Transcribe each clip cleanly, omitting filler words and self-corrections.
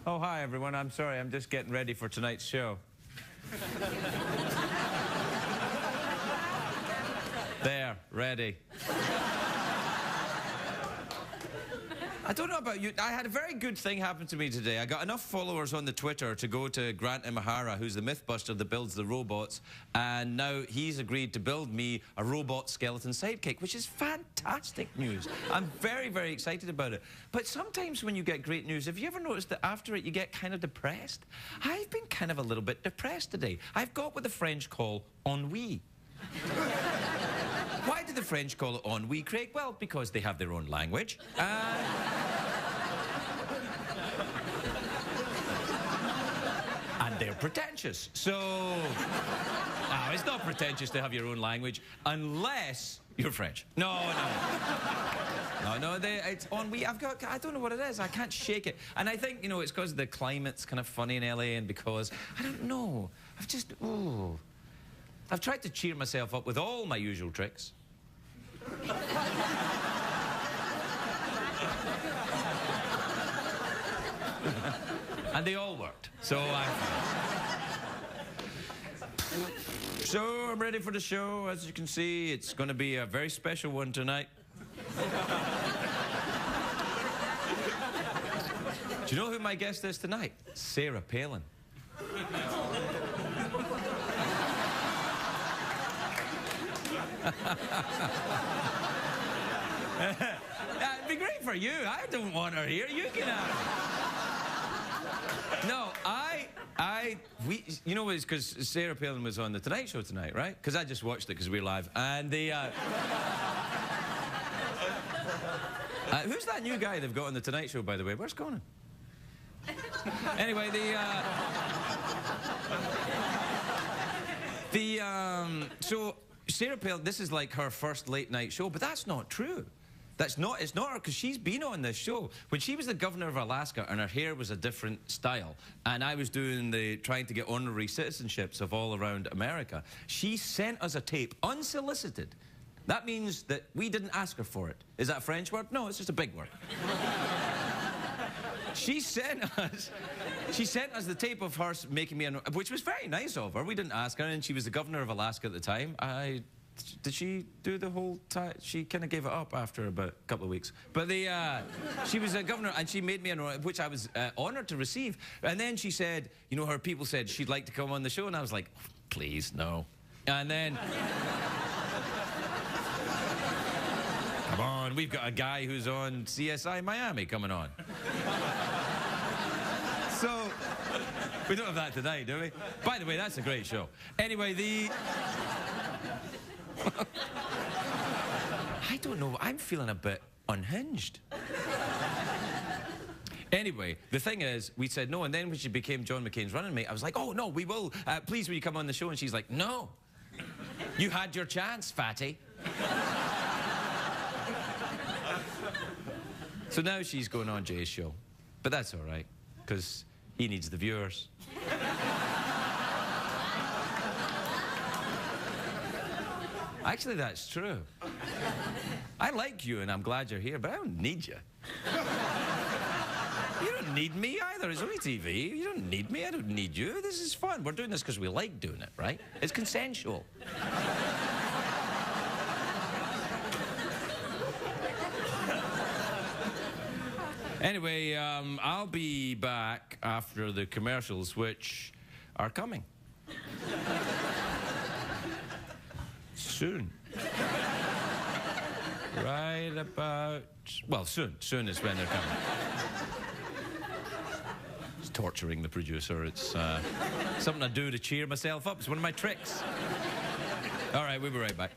Oh, hi, everyone. I'm sorry. I'm just getting ready for tonight's show. There, ready. I don't know about you. I had a very good thing happen to me today. I got enough followers on the Twitter to go to Grant Imahara, who's the Mythbuster that builds the robots, and now he's agreed to build me a robot skeleton sidekick, which is fantastic news. I'm very, very excited about it. But sometimes when you get great news, have you ever noticed that after it you get kind of depressed? I've been kind of a little bit depressed today. I've got what the French call ennui. Why do the French call it ennui, Craig? Well, because they have their own language. And they're pretentious. So, no, it's not pretentious to have your own language unless you're French. No, it's ennui. I don't know what it is. I can't shake it. And I think, you know, it's because the climate's kind of funny in LA and because, I don't know, I've tried to cheer myself up with all my usual tricks. And they all worked. So I'm ready for the show. As you can see, it's going to be a very special one tonight. Do you know who my guest is tonight? Sarah Palin. It'd be great for you. I don't want her here. You can have her. No, you know, it's because Sarah Palin was on The Tonight Show tonight, right? Because I just watched it because we're live. And who's that new guy they've got on The Tonight Show, by the way? Where's Conan? Anyway, so Sarah Palin, this is like her first late night show, but that's not true. It's not her, because she's been on this show. When she was the governor of Alaska and her hair was a different style, and I was doing trying to get honorary citizenships of all around America, she sent us a tape, unsolicited. That means that we didn't ask her for it. Is that a French word? No, it's just a big word. She sent us the tape of her making me which was very nice of her. We didn't ask her, and she was the governor of Alaska at the time. Did she do the whole time? She kind of gave it up after about a couple of weeks. But she was a governor, and she made me which I was honored to receive. And then she said, you know, her people said she'd like to come on the show, and I was like, please, no. And then... Come on, we've got a guy who's on CSI Miami coming on. So, we don't have that tonight, do we? By the way, that's a great show. Anyway, I don't know, I'm feeling a bit unhinged. Anyway, the thing is, we said no, and then when she became John McCain's running mate, I was like, oh, no, we will. Please, will you come on the show? And she's like, no. You had your chance, fatty. So now she's going on Jay's show. But that's all right, because he needs the viewers. Actually, that's true. I like you, and I'm glad you're here, but I don't need you. You don't need me either. It's only TV. You don't need me. I don't need you. This is fun. We're doing this because we like doing it, right? It's consensual. Anyway, I'll be back after the commercials, which are coming. Soon. Right about... Well, soon. Soon is when they're coming. It's torturing the producer. It's something I do to cheer myself up. It's one of my tricks. All right, we'll be right back.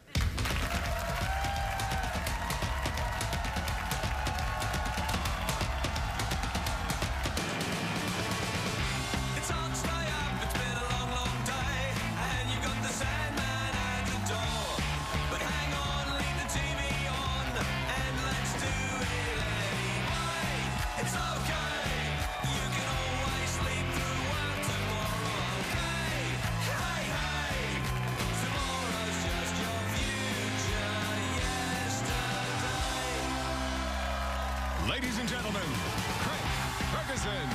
Ladies and gentlemen, Ferguson.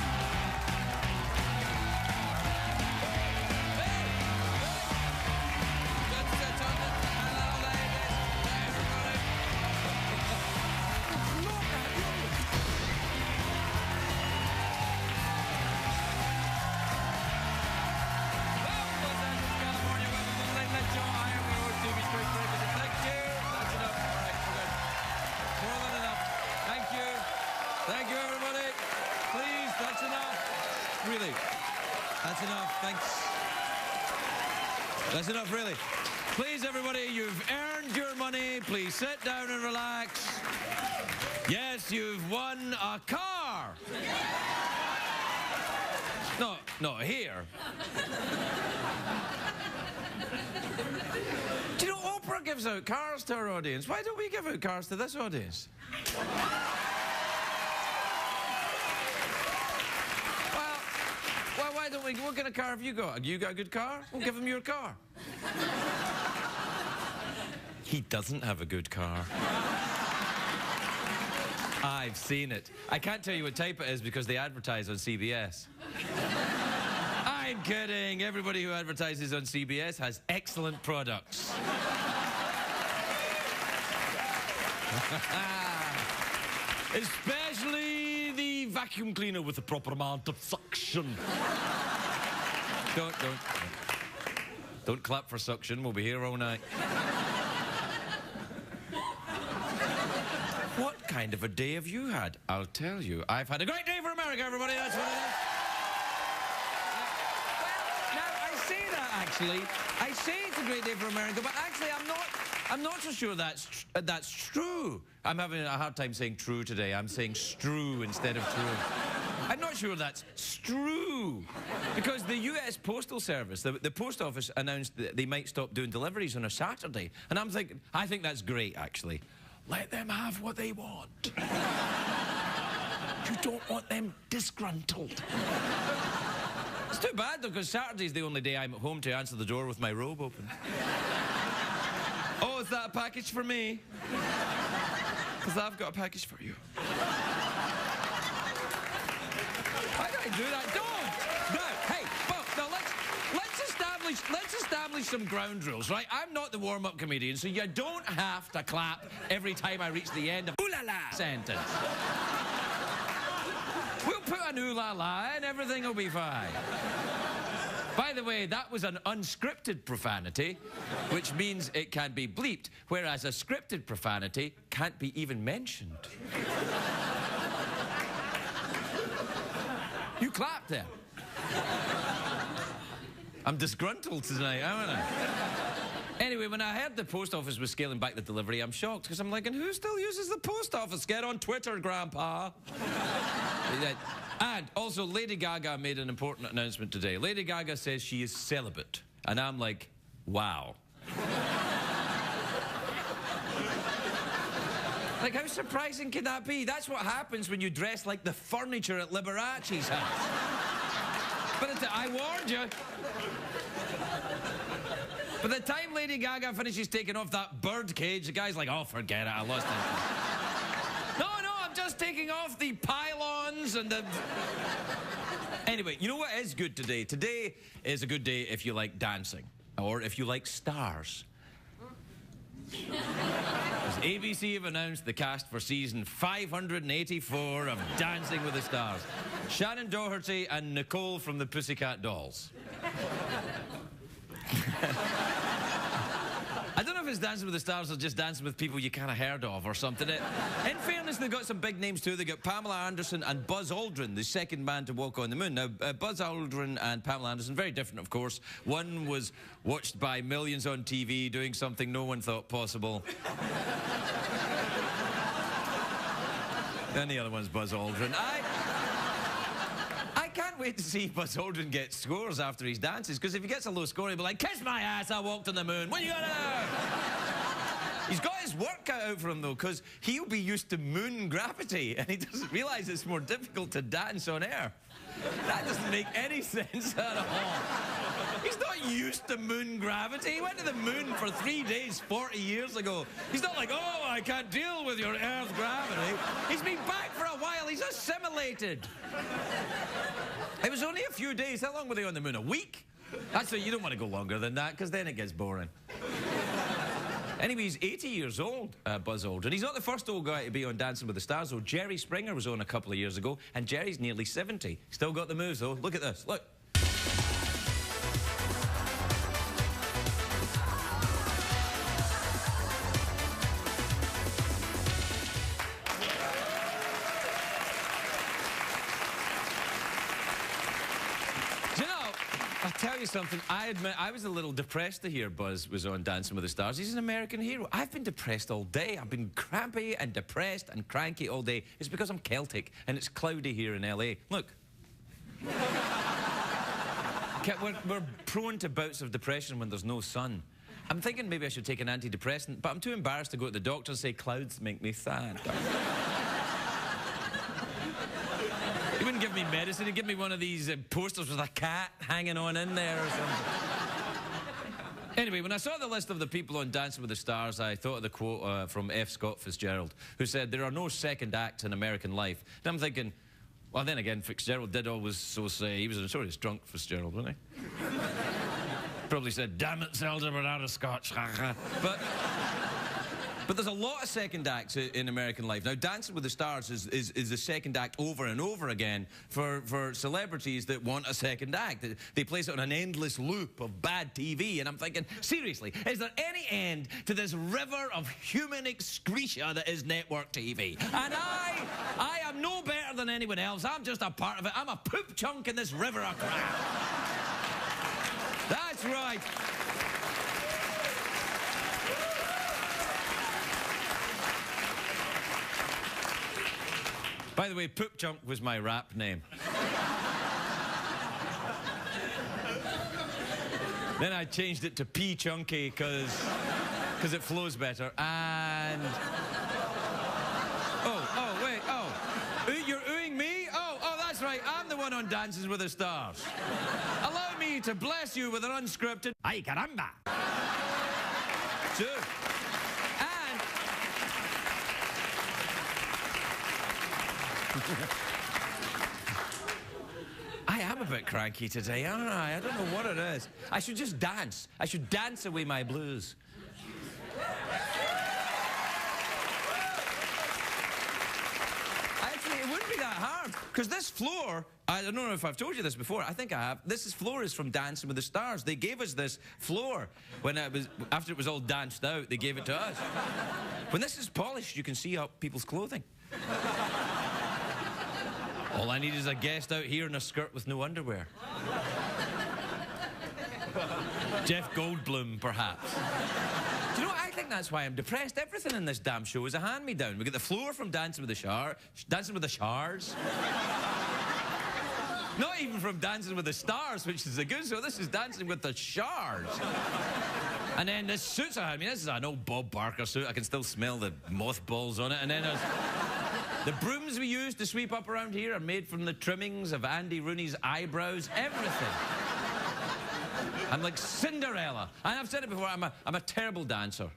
Thank you, everybody. Please, that's enough. Really. That's enough. Thanks. That's enough, really. Please, everybody, you've earned your money. Please sit down and relax. Yes, you've won a car. No, not here. Do you know Oprah gives out cars to her audience? Why don't we give out cars to this audience? Well, why don't we? What kind of car have you got? You got a good car? We'll give him your car. He doesn't have a good car. I've seen it. I can't tell you what type it is because they advertise on CBS. I'm kidding. Everybody who advertises on CBS has excellent products. Especially the vacuum cleaner with the proper amount of suction. Don't clap for suction. We'll be here all night. What kind of a day have you had? I'll tell you. I've had a great day for America, everybody. That's what it is. Well, now, I say that, actually. I say it's a great day for America, but actually, I'm not so sure that's true. I'm having a hard time saying true today. I'm saying strew instead of true. I'm not sure that's true. Because the US Postal Service, the post office announced that they might stop doing deliveries on a Saturday. And I'm thinking, I think that's great, actually. Let them have what they want. You don't want them disgruntled. It's too bad, though, because Saturday's the only day I'm at home to answer the door with my robe open. Oh, is that a package for me? Because I've got a package for you. Why do I do that? Don't! No, hey, folks, now let's establish some ground rules, right? I'm not the warm-up comedian, so you don't have to clap every time I reach the end of ooh-la-la sentence. We'll put an ooh-la-la and everything will be fine. By the way, that was an unscripted profanity, which means it can be bleeped, whereas a scripted profanity can't be even mentioned. You clapped there. I'm disgruntled tonight, aren't I? Anyway, when I heard the post office was scaling back the delivery, I'm shocked, because I'm like, and who still uses the post office? Get on Twitter, Grandpa. And also, Lady Gaga made an important announcement today. Lady Gaga says she is celibate. And I'm like, wow. Like, how surprising can that be? That's what happens when you dress like the furniture at Liberace's house. But I warned you. By the time Lady Gaga finishes taking off that bird cage, the guy's like, oh, forget it, I lost it. No, I'm just taking off the pylons and the... Anyway, you know what is good today? Today is a good day if you like dancing, or if you like stars. Because ABC have announced the cast for season 584 of Dancing with the Stars. Shannon Doherty and Nicole from the Pussycat Dolls. I don't know if it's Dancing with the Stars or just Dancing with people you kind of heard of or something. In fairness, they've got some big names too. They've got Pamela Anderson and Buzz Aldrin, the second man to walk on the moon. Now, Buzz Aldrin and Pamela Anderson, very different, of course. One was watched by millions on TV doing something no one thought possible. And the other one's Buzz Aldrin. I can't wait to see Buzz Aldrin get scores after his dances, because if he gets a low score, he'll be like, kiss my ass, I walked on the moon. What you gonna do? He's got his work cut out for him, though, because he'll be used to moon gravity, and he doesn't realise it's more difficult to dance on air. That doesn't make any sense at all. He's not used to moon gravity. He went to the moon for 3 days 40 years ago. He's not like, oh, I can't deal with your Earth gravity. He's been back for a while. He's assimilated. It was only a few days. How long were they on the moon? A week? That's what you don't want to go longer than that, because then it gets boring. Anyway, he's 80 years old, Buzz Aldrin. He's not the first old guy to be on Dancing with the Stars, though. Jerry Springer was on a couple of years ago, and Jerry's nearly 70. Still got the moves, though. Look at this. Look. tell you something. I admit I was a little depressed to hear Buzz was on Dancing with the Stars. He's an American hero. I've been depressed all day. I've been crampy and depressed and cranky all day. It's because I'm Celtic and it's cloudy here in LA. Look. We're prone to bouts of depression when there's no sun. I'm thinking maybe I should take an antidepressant, but I'm too embarrassed to go to the doctor and say clouds make me sad. He wouldn't give me medicine. He'd give me one of these posters with a cat hanging on in there or something. Anyway, when I saw the list of the people on Dancing with the Stars, I thought of the quote from F. Scott Fitzgerald, who said, "There are no second acts in American life." And I'm thinking, well, then again, Fitzgerald did always so say, he was a notorious drunk, Fitzgerald, wasn't he? Probably said, "Damn it, Zelda, we're out of scotch." But there's a lot of second acts in American life. Now, Dancing with the Stars is the second act over and over again for celebrities that want a second act. They place it on an endless loop of bad TV, and I'm thinking, seriously, is there any end to this river of human excretia that is network TV? And I am no better than anyone else. I'm just a part of it. I'm a poop chunk in this river of crap. That's right. By the way, Poop Chunk was my rap name. Then I changed it to Pee Chunky because it flows better. And... wait, you're oohing me? Oh, that's right, I'm the one on Dances with the Stars. Allow me to bless you with an unscripted... Ay, caramba! Sure. I am a bit cranky today, aren't I? I don't know what it is. I should just dance. I should dance away my blues. Actually, it wouldn't be that hard, because this floor, I don't know if I've told you this before, I think I have. This floor is from Dancing with the Stars. They gave us this floor when after it was all danced out, they gave it to us. When this is polished, you can see up people's clothing. All I need is a guest out here in a skirt with no underwear. Jeff Goldblum, perhaps. Do you know what? I think that's why I'm depressed. Everything in this damn show is a hand-me-down. We get the floor from Dancing with the Stars. Not even from Dancing with the Stars, which is a good show. This is Dancing with the Stars. And then this suit's I mean, this is an old Bob Barker suit. I can still smell the mothballs on it. And then there's... The brooms we use to sweep up around here are made from the trimmings of Andy Rooney's eyebrows. Everything. I'm like Cinderella. And I've said it before, I'm a terrible dancer.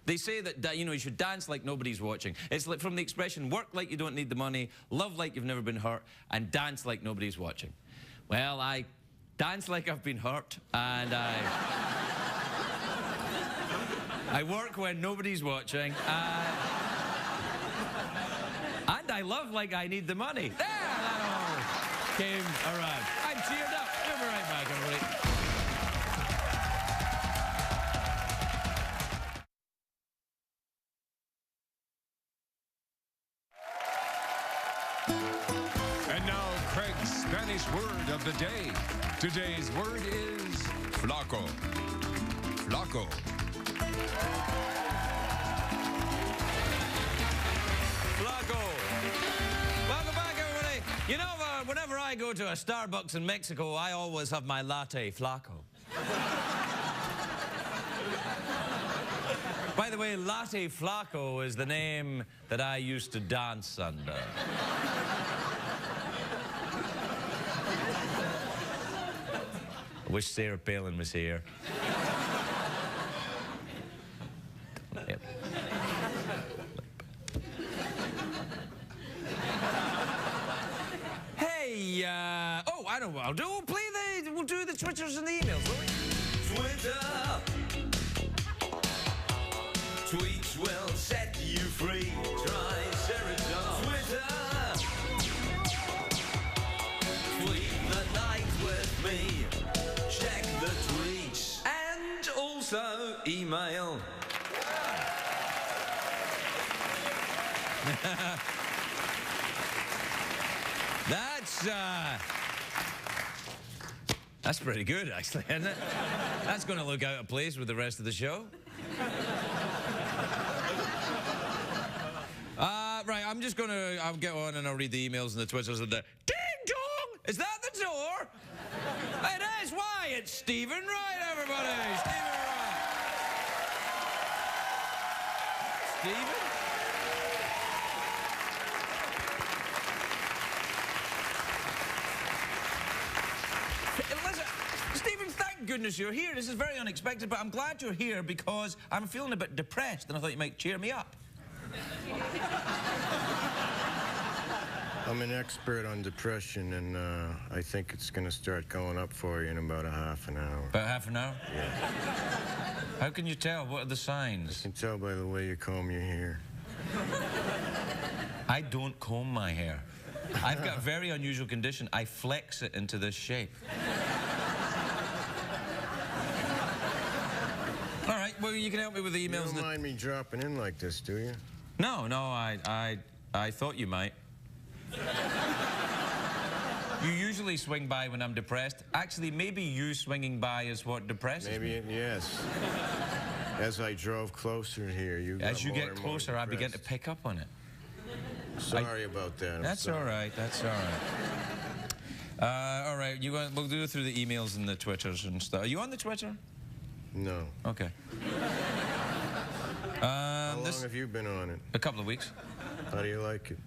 They say that, you know, you should dance like nobody's watching. It's like from the expression, work like you don't need the money, love like you've never been hurt, and dance like nobody's watching. Well, I dance like I've been hurt, and I work when nobody's watching, and I love like I need the money. There, that all came around. I'm cheered up. We'll be right back, everybody. And now, Craig's Spanish word of the day. Today's word is flaco. Flaco. Flaco. Welcome back, everybody. You know, whenever I go to a Starbucks in Mexico, I always have my latte flaco. By the way, latte flaco is the name that I used to dance under. I wish Sarah Palin was here. Yep. Hey, oh, I know what I'll do. We'll do the Twitters and the emails, will we? Twitter. Tweets will set you free. Try Serotonin. Twitter. Tweet the night with me. Check the tweets. And also email. That's pretty good, actually, isn't it? That's going to look out of place with the rest of the show. Right, I'm just going to... I'll get on and I'll read the emails and the Twitters and the... Ding dong! Is that the door? It is. Why? It's Stephen Wright, everybody. Stephen Wright. Stephen? Listen, Stephen, thank goodness you're here. This is very unexpected, but I'm glad you're here because I'm feeling a bit depressed and I thought you might cheer me up. I'm an expert on depression, and I think it's going to start going up for you in about a half an hour. About half an hour? Yeah. How can you tell? What are the signs? I can tell by the way you comb your hair. I don't comb my hair. I've got a very unusual condition. I flex it into this shape. All right, well, you can help me with the emails. You don't mind me dropping in like this, do you? No, I thought you might. You usually swing by when I'm depressed. Actually, maybe you swinging by is what depresses me. Yes. As I drove closer here, you got As you more get and more closer, I begin to depressed. pick up on it. Sorry about that. That's all right. That's all right. All right, we'll do it through the emails and the Twitters and stuff. Are you on the Twitter? No. Okay. How long have you been on it? A couple of weeks. How do you like it?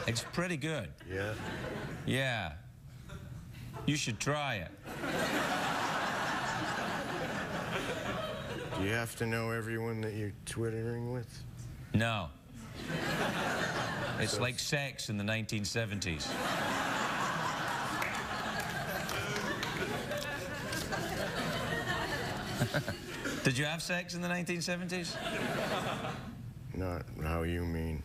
It's pretty good. Yeah? Yeah. You should try it. Do you have to know everyone that you're twittering with? No. It's like sex in the 1970s. Did you have sex in the 1970s? Not how you mean.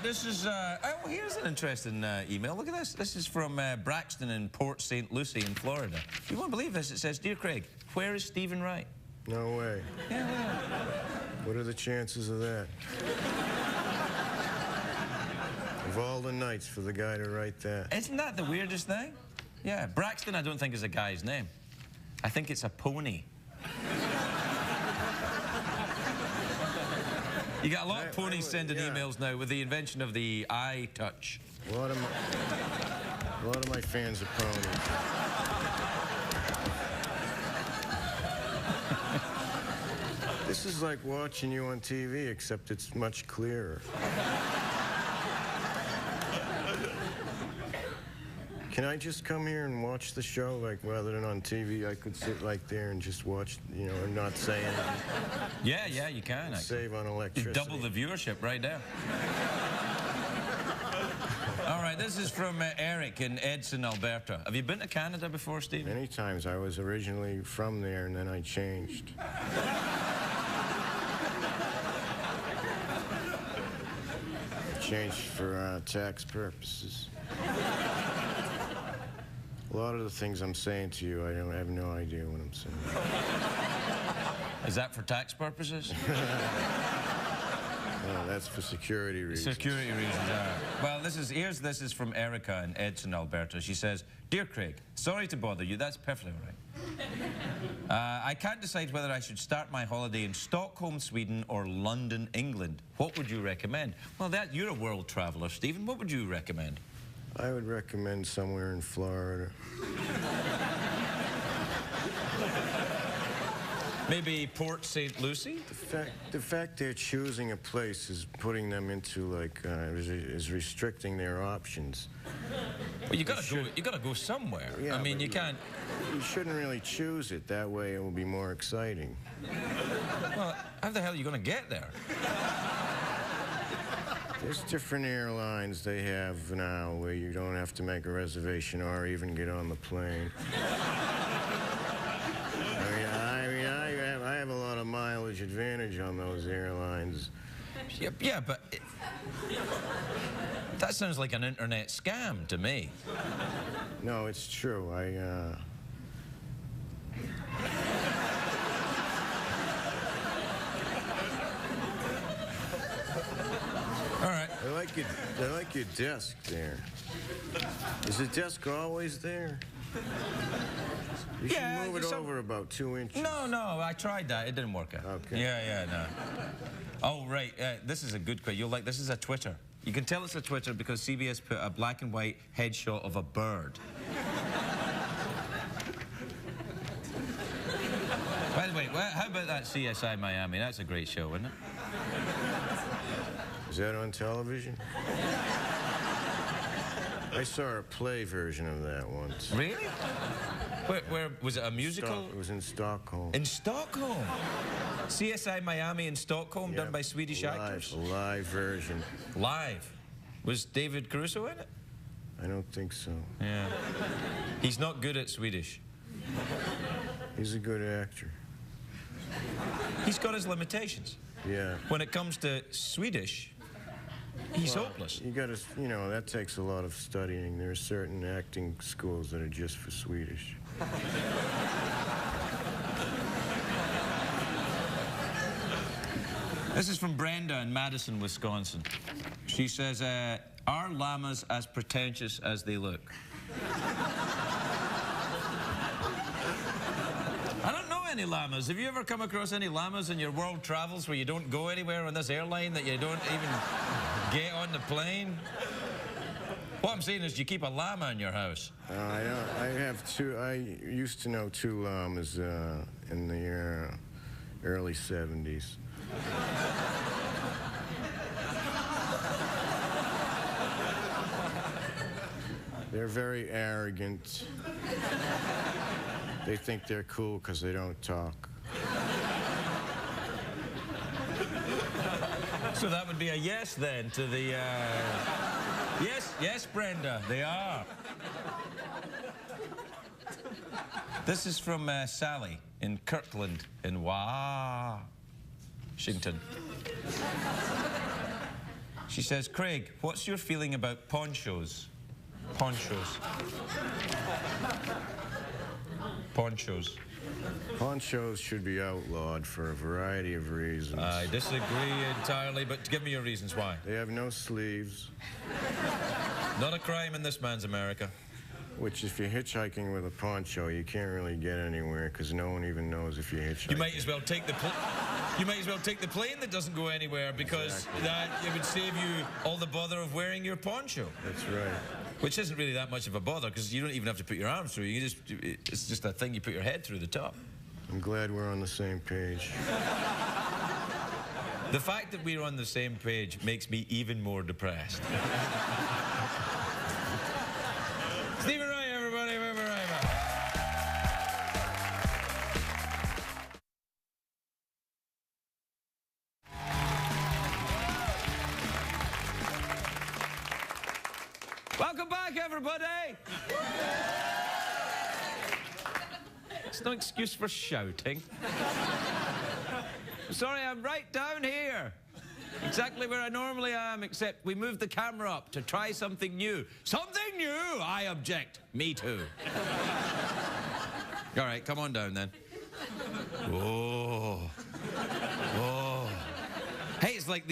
This is, oh, here's an interesting email. Look at this. This is from Braxton in Port St. Lucie in Florida. You won't believe this. It says, Dear Craig, where is Stephen Wright? No way. Yeah, well. What are the chances of that? Of all the nights for the guy to write that. Isn't that the weirdest thing? Yeah, Braxton I don't think is a guy's name. I think it's a pony. You got a lot of ponies sending emails now with the invention of the eye touch. A lot of my fans are ponies. This is like watching you on TV, except it's much clearer. Can I just come here and watch the show, like, rather than on TV? I could sit like there and just watch, you know, and not say anything. Yeah, you can. Save on electricity. Double the viewership right there. All right, this is from Eric in Edson, Alberta. Have you been to Canada before, Steve? Many times. I was originally from there, and then I changed. Changed for tax purposes. A lot of the things I'm saying to you, I have no idea what I'm saying. Is that for tax purposes? No, that's for security reasons. Security reasons, all right. Well, this is from Erica in Edson, Alberta. She says, Dear Craig, sorry to bother you. That's perfectly all right. I can't decide whether I should start my holiday in Stockholm, Sweden, or London, England. What would you recommend? Well, you're a world traveler, Stephen. What would you recommend? I would recommend somewhere in Florida. Maybe Port St. Lucie? The fact they're choosing a place is putting them into, like, is restricting their options. Well, you gotta go somewhere. Yeah, I mean, you can't... You shouldn't really choose it. That way it will be more exciting. Well, how the hell are you gonna get there? There's different airlines they have now where you don't have to make a reservation or even get on the plane. I have a lot of mileage advantage on those airlines. Yeah, but that sounds like an internet scam to me. No, it's true. like your desk there. Is the desk always there? You should move it over about 2 inches. No, I tried that. It didn't work out. Okay. Yeah, no. Oh, right. This is a good question. You'll like this. Is a Twitter. You can tell it's a Twitter because CBS put a black and white headshot of a bird. By the way, how about that CSI Miami? That's a great show, isn't it? Is that on television? I saw a play version of that once. Really? Where was it, a musical? It was in Stockholm. In Stockholm? CSI Miami in Stockholm, done by Swedish actors? A live version. Live? Was David Caruso in it? I don't think so. Yeah. He's not good at Swedish. He's a good actor. He's got his limitations. Yeah. When it comes to Swedish, he's hopeless. You gotta, that takes a lot of studying. There are certain acting schools that are just for Swedish. This is from Brenda in Madison, Wisconsin. She says, are llamas as pretentious as they look? I don't know any llamas. Have you ever come across any llamas in your world travels where you don't go anywhere on this airline, that you don't even get on the plane? What I'm saying is, you keep a llama in your house. I have two. I used to know 2 llamas in the early 70s. They're very arrogant. They think they're cool because they don't talk. So that would be a yes, then, to the... Yes, Brenda, they are. This is from Sally in Kirkland in Washington. She says, Craig, what's your feeling about ponchos? Ponchos. Ponchos. Ponchos should be outlawed for a variety of reasons. I disagree entirely, but give me your reasons why. They have no sleeves. Not a crime in this man's America. Which, if you're hitchhiking with a poncho, you can't really get anywhere because no one even knows if you're hitchhiking. You might as well take the plane that doesn't go anywhere, because that it would save you all the bother of wearing your poncho. That's right. Which isn't really that much of a bother, because you don't even have to put your arms through. It's just a thing you put your head through the top. I'm glad we're on the same page. The fact that we're on the same page makes me even more depressed. Stephen Wright, everybody, we'll be right back. Welcome back, everybody. It's no excuse for shouting. I'm sorry, I'm right down here. Exactly where I normally am, except we moved the camera up to try something new. Something new? I object. Me too. All right, come on down then. Oh. Oh. Hey, it's like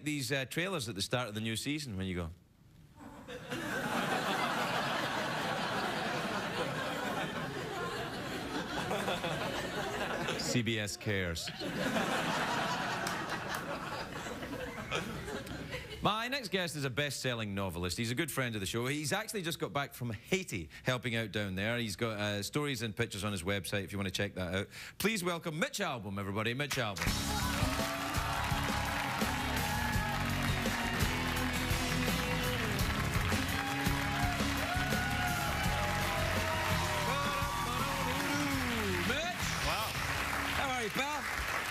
these trailers at the start of the new season when you go. CBS cares. My next guest is a best-selling novelist. He's a good friend of the show. He's actually just got back from Haiti, helping out down there. He's got stories and pictures on his website if you want to check that out. Please welcome Mitch Albom, everybody. Mitch Albom.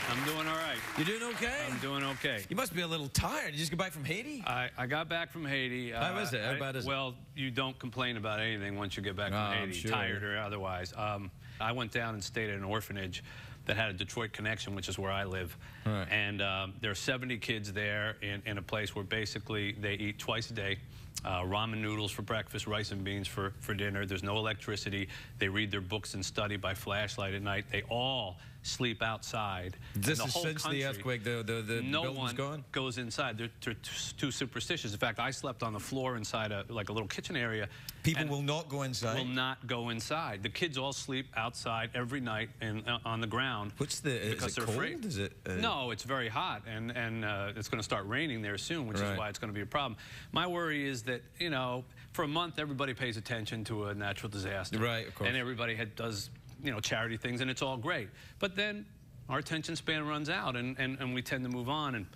I'm doing all right. You doing okay? I'm doing okay. You must be a little tired. You just got back from Haiti? I got back from Haiti. How was it? How bad is it? Well, you don't complain about anything once you get back from Haiti, sure. tired or otherwise. I went down and stayed at an orphanage that had a Detroit connection, which is where I live. Right. And there are 70 kids there in a place where basically they eat twice a day. Ramen noodles for breakfast, rice and beans for dinner. There's no electricity. They read their books and study by flashlight at night. They all sleep outside. This and is since the earthquake, the no building's one gone? goes inside. They're too superstitious. In fact, I slept on the floor inside like a little kitchen area. People will not go inside? Will not go inside. The kids all sleep outside every night and on the ground. What's the, because is it they're cold? afraid. Is it, No, it's very hot, and it's going to start raining there soon, which is why it's going to be a problem. My worry is that, you know, for a month, everybody pays attention to a natural disaster. Right, of course. And everybody does, you know, charity things, and it's all great. But then our attention span runs out, and we tend to move on, and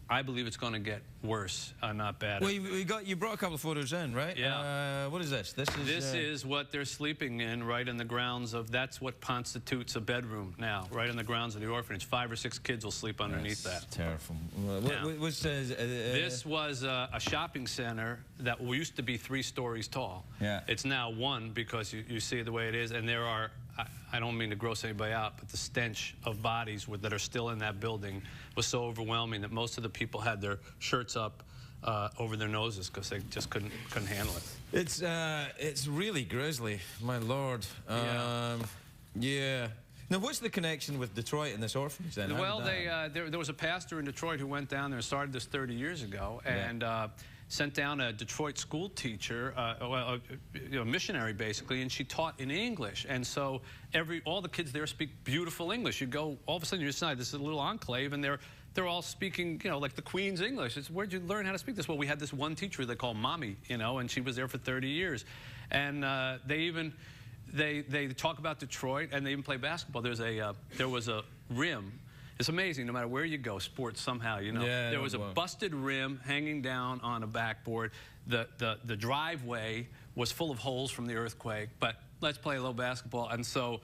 I believe it's going to get worse, not better. Well, you brought a couple of photos in, right? Yeah. What is this? This is what they're sleeping in, right in the grounds of, that's what constitutes a bedroom now, right in the grounds of the orphanage. 5 or 6 kids will sleep underneath that. Terrible. This was a shopping center that used to be 3 stories tall. Yeah. It's now 1 because you see it the way it is, and there are, I don't mean to gross anybody out, but the stench of bodies that are still in that building was so overwhelming that most of the people had their shirts up over their noses because they just couldn't handle it. It's really grisly, my lord. Yeah. Now, what's the connection with Detroit and this orphanage then? Well, there was a pastor in Detroit who went down there and started this 30 years ago, and sent down a Detroit school teacher, a missionary basically, and she taught in English. And so all the kids there speak beautiful English. You go, all of a sudden you're inside this little enclave, and they're all speaking, you know, like the Queen's English. It's, where'd you learn how to speak this? Well, we had this one teacher they call Mommy, you know, and she was there for 30 years. And they talk about Detroit, and they even play basketball. There was a rim. It's amazing, no matter where you go, sports somehow, you know. Yeah, there was a busted rim hanging down on a backboard. The driveway was full of holes from the earthquake, but let's play a little basketball. And so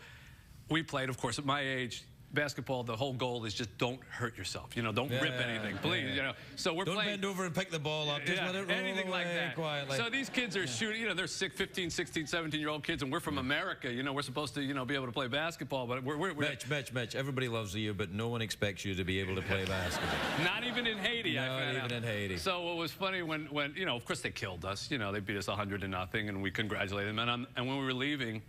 we played, of course, at my age. Basketball, the whole goal is just don't hurt yourself. You know, don't rip anything, please. You know, so we're playing. Don't bend over and pick the ball up. Just let it roll anything like that. Quietly. So these kids are shooting. You know, they're 15, 16, 17-year-old kids, and we're from America. You know, we're supposed to, you know, be able to play basketball, but we're Mitch, everybody loves you, but no one expects you to be able to play basketball. Not even in Haiti. Not even in Haiti. So it was funny when you know, of course they killed us. You know, they beat us 100-0, and we congratulated them. And when we were leaving,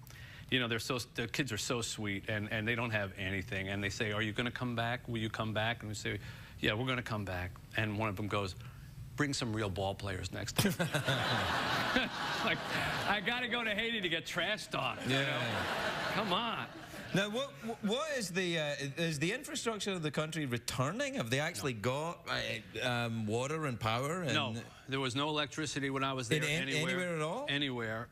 you know, the kids are so sweet, and they don't have anything. And they say, "Are you going to come back? Will you come back?" And we say, "Yeah, we're going to come back." And one of them goes, "Bring some real ball players next time." Like, I got to go to Haiti to get trash talked. Yeah. You know? Come on. Now, what is the infrastructure of the country returning? Have they actually got water and power? And no, there was no electricity when I was there. Anywhere at all? Anywhere.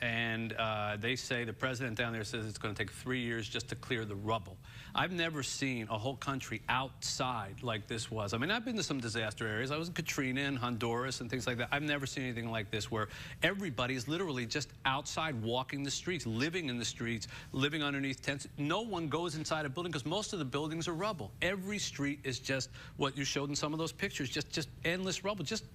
And they say, the president down there says it's going to take 3 years just to clear the rubble. I've never seen a whole country outside like this was. I mean, I've been to some disaster areas. I was in Katrina and Honduras and things like that. I've never seen anything like this where everybody is literally just outside walking the streets, living in the streets, living underneath tents. No one goes inside a building because most of the buildings are rubble. Every street is just what you showed in some of those pictures, just endless rubble. Just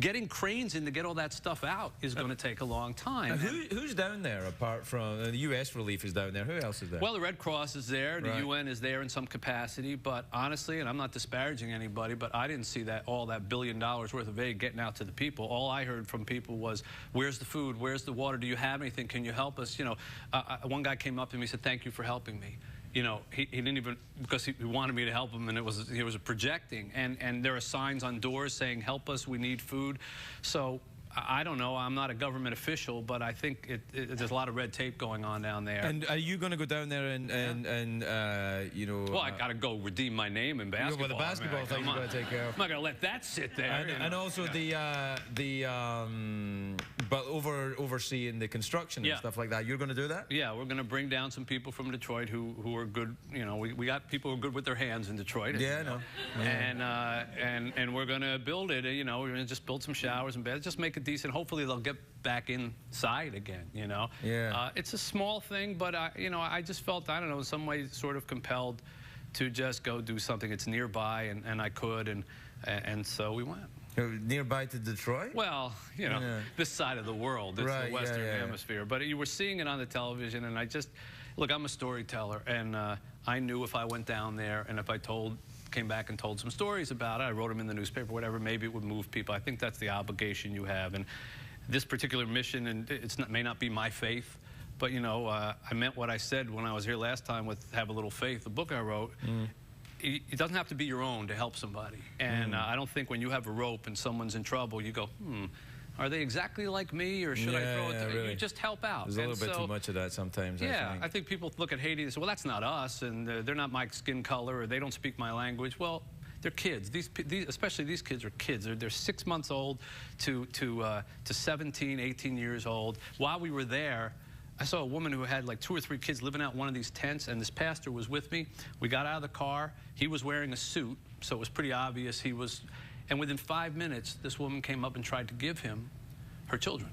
getting cranes in to get all that stuff out is going to take a long time. Who's down there apart from the U.S. relief is down there? Who else is there? Well, the Red Cross is there. The UN is there in some capacity. But honestly, and I'm not disparaging anybody, but I didn't see all that $1 billion worth of aid getting out to the people. All I heard from people was, "Where's the food? Where's the water? Do you have anything? Can you help us?" You know, one guy came up to me and said, "Thank you for helping me." You know, he didn't even, because he wanted me to help him, and he was projecting. And there are signs on doors saying, "Help us, we need food." So I don't know. I'm not a government official, but I think there's a lot of red tape going on down there. And are you going to go down there and you know? Well, I got to go redeem my name in basketball. Well, the basketball thing you've got to take care of. I'm not going to let that sit there. And also but overseeing the construction and stuff like that. You're going to do that? Yeah, we're going to bring down some people from Detroit who are good. You know, we got people who are good with their hands in Detroit. Yeah, I know. And we're going to build it. You know, we're going to just build some showers and beds, just make it decent. Hopefully they'll get back inside again, you know. Yeah. It's a small thing, but you know, I just felt, I don't know, in some way sort of compelled to just go do something. It's nearby, and I could, and so we went. Nearby to Detroit? Well, you know, this side of the world, it's the Western Hemisphere. But you were seeing it on the television, and I just, Look, I'm a storyteller, and I knew if I went down there and if I came back and told some stories about it, I wrote them in the newspaper, whatever, maybe it would move people. I think that's the obligation you have. And this particular mission, and may not be my faith, but, you know, I meant what I said when I was here last time with Have a Little Faith, the book I wrote. It doesn't have to be your own to help somebody. And I don't think when you have a rope and someone's in trouble, you go, are they exactly like me, or should I throw it? Really. You just help out. There's a little bit too much of that sometimes. Yeah, I think people look at Haiti and say, well, that's not us, and they're not my skin color, or they don't speak my language. Well, they're kids. Especially these kids are kids. They're 6 months old to 17, 18 years old. While we were there, I saw a woman who had like 2 or 3 kids living out in one of these tents, and this pastor was with me. We got out of the car. He was wearing a suit, so it was pretty obvious he was. And within 5 minutes, this woman came up and tried to give him her children.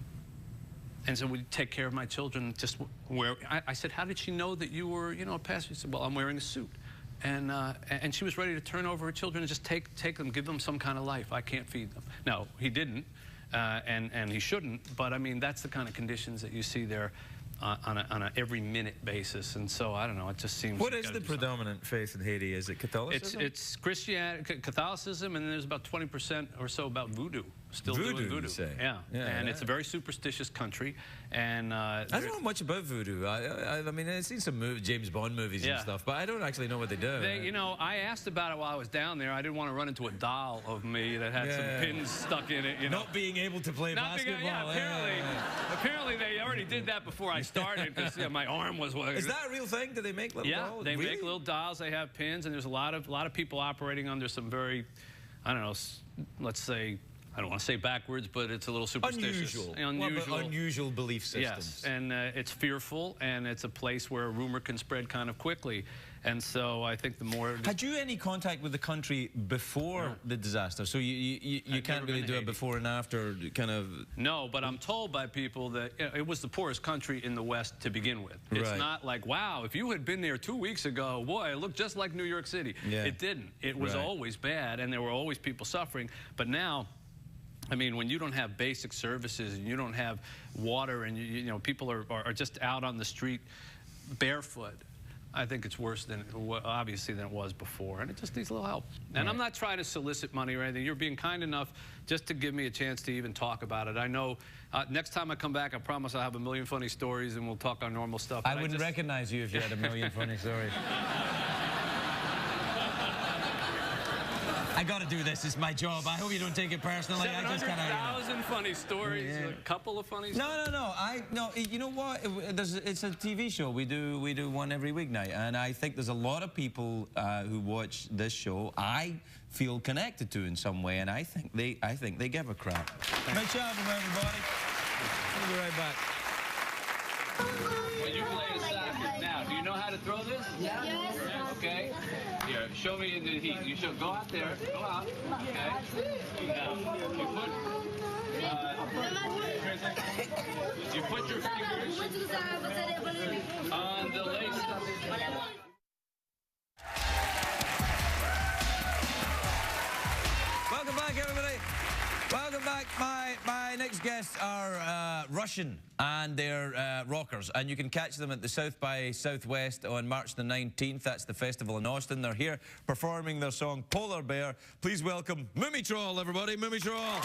And so we take care of my children. Just where I said, how did she know that you were, you know, a pastor? She said, well, I'm wearing a suit. And she was ready to turn over her children and just take them, give them some kind of life. I can't feed them. No, he didn't, and he shouldn't. But I mean, that's the kind of conditions that you see there. On a every minute basis, and so I don't know. It just seems. What is the predominant faith in Haiti? Is it Catholicism? It's Christianity, Catholicism, and then there's about 20% or so about voodoo. Still doing voodoo. You say? Yeah, and it's a very superstitious country. And I don't know much about voodoo. I mean, I've seen some James Bond movies and stuff, but I don't actually know what they do. You know, I asked about it while I was down there. I didn't want to run into a doll of me that had some pins stuck in it. You know, not being able to play basketball. Apparently they already did that before I started, because my arm was. Is that a real thing? Do they make little dolls? Yeah, they make little dolls. They have pins, and there's a lot of people operating under some very, I don't know, let's say, I don't want to say backwards, but it's a little superstitious. Unusual belief systems. Yes, and it's fearful, and it's a place where a rumor can spread kind of quickly. And so I think the more... Had you any contact with the country before the disaster? So you can't really do a before and after kind of... No, but I'm told by people that it was the poorest country in the West to begin with. It's not like, wow, if you had been there 2 weeks ago, boy, it looked just like New York City. It didn't. It was always bad, and there were always people suffering. But now... I mean, when you don't have basic services and you don't have water, and you know people are just out on the street barefoot, I think it's worse than obviously than it was before, and it just needs a little help. And I'm not trying to solicit money or anything. You're being kind enough just to give me a chance to even talk about it. I know next time I come back, I promise I'll have a million funny stories and we'll talk our normal stuff. I wouldn't recognize you if you had a million funny stories. I got to do this. It's my job. I hope you don't take it personally. 700,000 funny stories. A couple of funny stories. No. You know what? It's a TV show. We do one every weeknight, and I think there's a lot of people who watch this show I feel connected to in some way, and I think they give a crap. Mitch Albom, everybody. We'll be right back. Well, you play soccer now. Do you know how to throw this? Yes. Okay. Here, show me in the heat. You should go out there. Go out. Okay. Now, you put your fingers on the lace. Welcome back, everybody. Welcome back. My next guests are Russian, and they're rockers, and you can catch them at the South by Southwest on March the 19th. That's the festival in Austin. They're here performing their song Polar Bear. Please welcome Mummy-Troll, everybody. Mummy-Troll.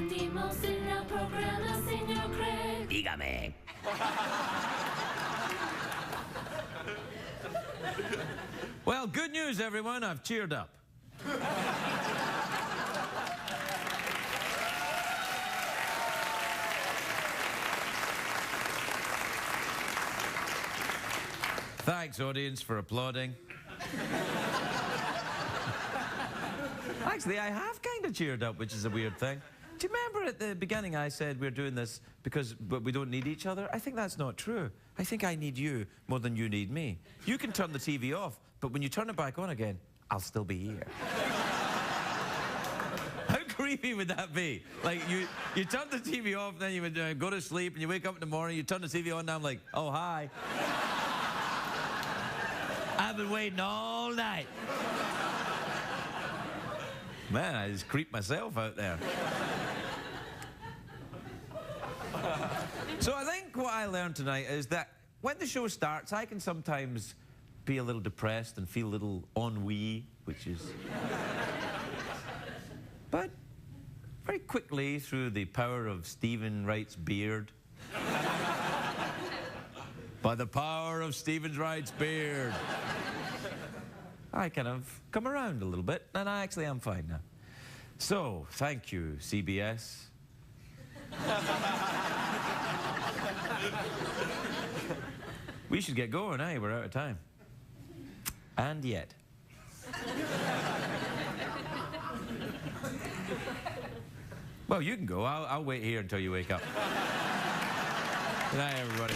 entendimos en el programa, señor Craig. Dígame. Well, good news, everyone. I've cheered up. Thanks, audience, for applauding. Actually, I have kind of cheered up, which is a weird thing. Do you remember at the beginning I said we're doing this because we don't need each other? I think that's not true. I think I need you more than you need me. You can turn the TV off, but when you turn it back on again, I'll still be here. How creepy would that be? Like, you turn the TV off, then you would go to sleep, and you wake up in the morning, you turn the TV on, and I'm like, oh, hi. I've been waiting all night. Man, I just creeped myself out there. So I think what I learned tonight is that when the show starts, I can sometimes be a little depressed and feel a little ennui, which is... But very quickly, through the power of Stephen Wright's beard, by the power of Stephen Wright's beard, I kind of come around a little bit, and I actually am fine now. So, thank you, CBS. We should get going, eh? We're out of time. And yet. Well, you can go. I'll wait here until you wake up. Good night, everybody.